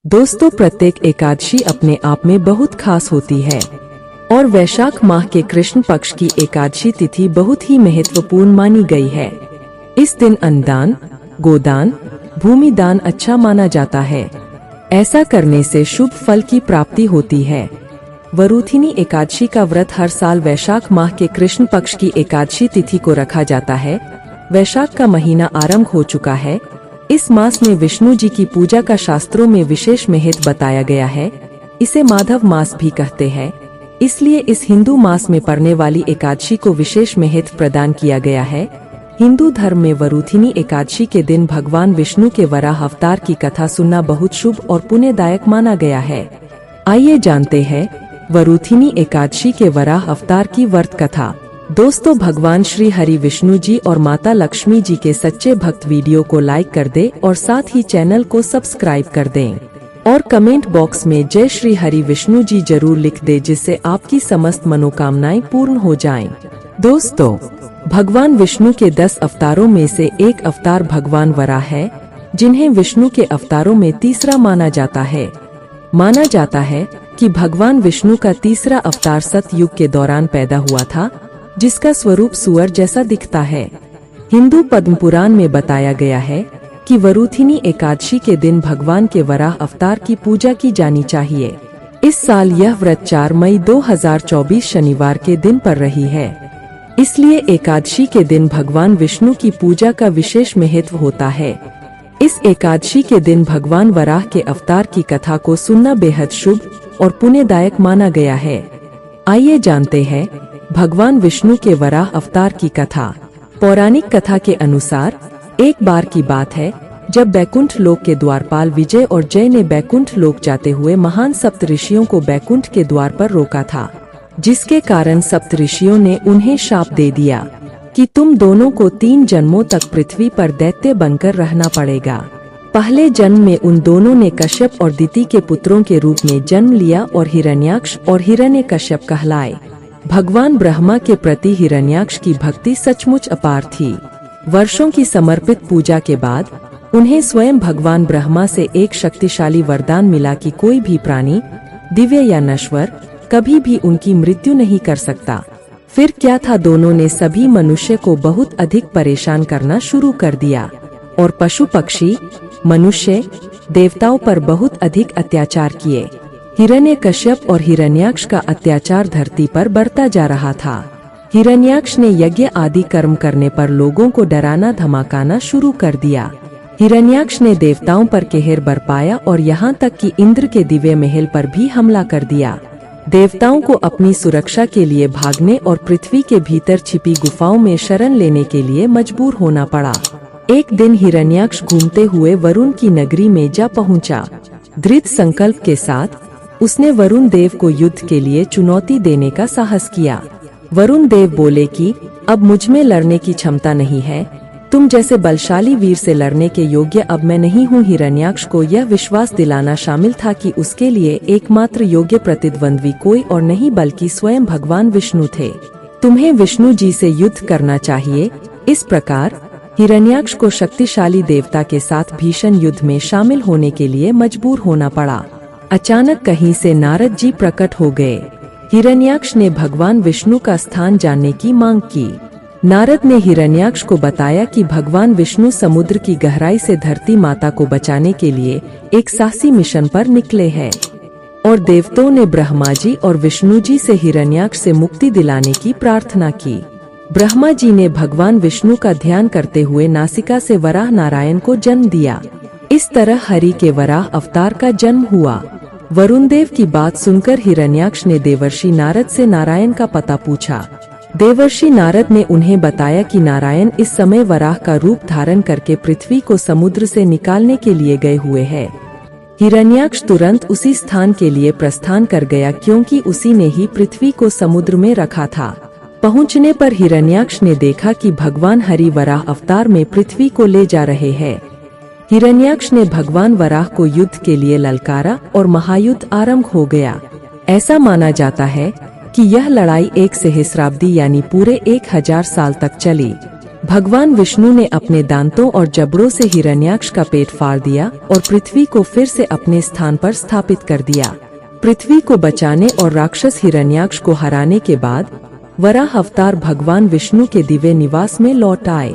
दोस्तों, प्रत्येक एकादशी अपने आप में बहुत खास होती है और वैशाख माह के कृष्ण पक्ष की एकादशी तिथि बहुत ही महत्वपूर्ण मानी गई है। इस दिन अन्नदान, गोदान, भूमि दान अच्छा माना जाता है। ऐसा करने से शुभ फल की प्राप्ति होती है। वरुथिनी एकादशी का व्रत हर साल वैशाख माह के कृष्ण पक्ष की एकादशी तिथि को रखा जाता है। वैशाख का महीना आरंभ हो चुका है। इस मास में विष्णु जी की पूजा का शास्त्रों में विशेष महत्व बताया गया है। इसे माधव मास भी कहते हैं। इसलिए इस हिंदू मास में पड़ने वाली एकादशी को विशेष महत्व प्रदान किया गया है। हिंदू धर्म में वरुथिनी एकादशी के दिन भगवान विष्णु के वराह अवतार की कथा सुनना बहुत शुभ और पुण्यदायक माना गया है। आइए जानते हैं वरुथिनी एकादशी के वराह अवतार की व्रत कथा। दोस्तों, भगवान श्री हरि विष्णु जी और माता लक्ष्मी जी के सच्चे भक्त वीडियो को लाइक कर दें और साथ ही चैनल को सब्सक्राइब कर दें और कमेंट बॉक्स में जय श्री हरि विष्णु जी जरूर लिख दें, जिससे आपकी समस्त मनोकामनाएं पूर्ण हो जाएं। दोस्तों, भगवान विष्णु के 10 अवतारों में से एक अवतार भगवान वराह है, जिन्हें विष्णु के अवतारों में तीसरा माना जाता है। माना जाता है कि भगवान विष्णु का तीसरा अवतार सतयुग के दौरान पैदा हुआ था, जिसका स्वरूप सुअर जैसा दिखता है। हिंदू पद्म पुराण में बताया गया है कि वरुथिनी एकादशी के दिन भगवान के वराह अवतार की पूजा की जानी चाहिए। इस साल यह व्रत 4 मई 2024 शनिवार के दिन पर रही है। इसलिए एकादशी के दिन भगवान विष्णु की पूजा का विशेष महत्व होता है। इस एकादशी के दिन भगवान वराह के अवतार की कथा को सुनना बेहद शुभ और पुण्यदायक माना गया है। आइए जानते हैं भगवान विष्णु के वराह अवतार की कथा। पौराणिक कथा के अनुसार एक बार की बात है, जब बैकुंठ लोक के द्वारपाल विजय और जय ने बैकुंठ लोक जाते हुए महान सप्तऋषियों को बैकुंठ के द्वार पर रोका था, जिसके कारण सप्तऋषियों ने उन्हें शाप दे दिया कि तुम दोनों को 3 जन्मों तक पृथ्वी पर दैत्य बनकर रहना पड़ेगा। पहले जन्म में उन दोनों ने कश्यप और दिति के पुत्रों के रूप में जन्म लिया और हिरण्याक्ष और हिरण्यकश्यप कहलाए। भगवान ब्रह्मा के प्रति हिरण्याक्ष की भक्ति सचमुच अपार थी। वर्षों की समर्पित पूजा के बाद उन्हें स्वयं भगवान ब्रह्मा से एक शक्तिशाली वरदान मिला कि कोई भी प्राणी, दिव्य या नश्वर, कभी भी उनकी मृत्यु नहीं कर सकता। फिर क्या था, दोनों ने सभी मनुष्य को बहुत अधिक परेशान करना शुरू कर दिया और पशु पक्षी, मनुष्य, देवताओं पर बहुत अधिक अत्याचार किए। हिरण्यकश्यप और हिरण्याक्ष का अत्याचार धरती पर बढ़ता जा रहा था। हिरण्याक्ष ने यज्ञ आदि कर्म करने पर लोगों को डराना धमकाना शुरू कर दिया। हिरण्याक्ष ने देवताओं पर कहर बरपाया और यहाँ तक कि इंद्र के दिव्य महल पर भी हमला कर दिया। देवताओं को अपनी सुरक्षा के लिए भागने और पृथ्वी के भीतर छिपी गुफाओं में शरण लेने के लिए मजबूर होना पड़ा। एक दिन हिरण्याक्ष घूमते हुए वरुण की नगरी में जा पहुंचा। दृढ़ संकल्प के साथ उसने वरुण देव को युद्ध के लिए चुनौती देने का साहस किया। वरुण देव बोले कि अब मुझमें लड़ने की क्षमता नहीं है, तुम जैसे बलशाली वीर से लड़ने के योग्य अब मैं नहीं हूँ। हिरण्याक्ष को यह विश्वास दिलाना शामिल था कि उसके लिए एकमात्र योग्य प्रतिद्वंद्वी कोई और नहीं बल्कि स्वयं भगवान विष्णु थे। तुम्हें विष्णु जी से युद्ध करना चाहिए। इस प्रकार हिरण्याक्ष को शक्तिशाली देवता के साथ भीषण युद्ध में शामिल होने के लिए मजबूर होना पड़ा। अचानक कहीं से नारद जी प्रकट हो गए। हिरण्याक्ष ने भगवान विष्णु का स्थान जानने की मांग की। नारद ने हिरण्याक्ष को बताया कि भगवान विष्णु समुद्र की गहराई से धरती माता को बचाने के लिए एक साहसी मिशन पर निकले हैं और देवताओं ने ब्रह्मा जी और विष्णु जी से हिरण्याक्ष से मुक्ति दिलाने की प्रार्थना की। ब्रह्मा जी ने भगवान विष्णु का ध्यान करते हुए नासिका से वराह नारायण को जन्म दिया। इस तरह हरि के वराह अवतार का जन्म हुआ। वरुण देव की बात सुनकर हिरण्याक्ष ने देवर्षि नारद से नारायण का पता पूछा। देवर्षि नारद ने उन्हें बताया कि नारायण इस समय वराह का रूप धारण करके पृथ्वी को समुद्र से निकालने के लिए गए हुए हैं। हिरण्याक्ष तुरंत उसी स्थान के लिए प्रस्थान कर गया, क्योंकि उसी ने ही पृथ्वी को समुद्र में रखा था। पहुंचने पर हिरण्याक्ष ने देखा कि भगवान हरि वराह अवतार में पृथ्वी को ले जा रहे हैं। हिरण्याक्ष ने भगवान वराह को युद्ध के लिए ललकारा और महायुद्ध आरंभ हो गया। ऐसा माना जाता है कि यह लड़ाई 1 सहस्राब्दी यानी पूरे 1000 साल तक चली। भगवान विष्णु ने अपने दांतों और जबड़ों से हिरण्याक्ष का पेट फाड़ दिया और पृथ्वी को फिर से अपने स्थान पर स्थापित कर दिया। पृथ्वी को बचाने और राक्षस हिरण्याक्ष को हराने के बाद वराह अवतार भगवान विष्णु के दिव्य निवास में लौट आए।